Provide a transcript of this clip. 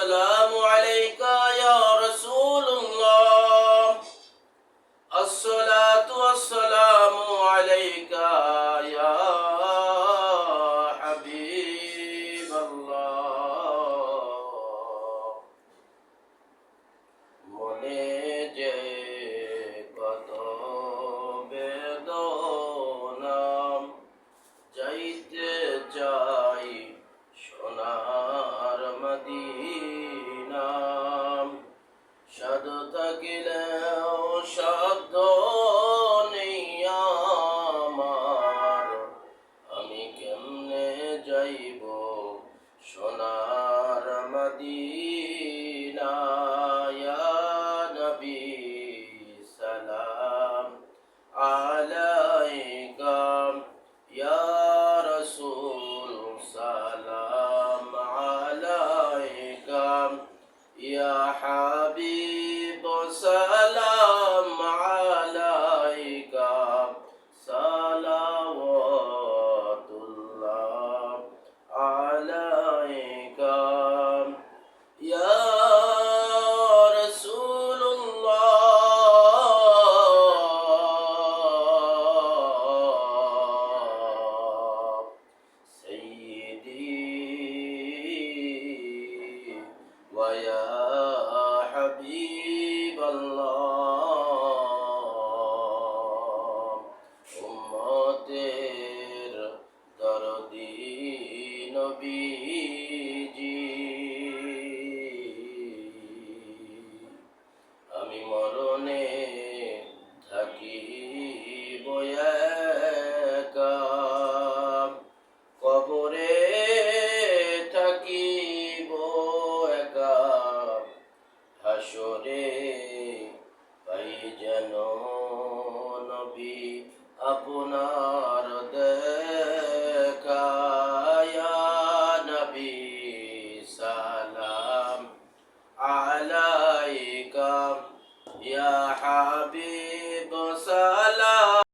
السلام عليك يا رسول الله الصلاة والسلام عليك يا حبيب الله মনে যে কত বেদনা যাইতে চাই সোনার মদিনা সাধু থাকিলেও সাধ্য নেই আমার আমি কেমনে যাইব সোনার মদিনা ইয়া নবী সালাম আলাইকা ইয়া রাসূল সালাম আলাইকা ইয়া হাবিব সালাম আলাইকা সালাওয়াতুল্লাহ আলাইকা ইয়া রাসূলুল্লাহ সাইয়্যিদি ওয়া ইয়া হাবিবাল্লাহ উম্মতের দরদি নবীজি আমি মরণে থাকিব একা কবরে থাকিব একা হাসরে পাই যেন নবী আপনা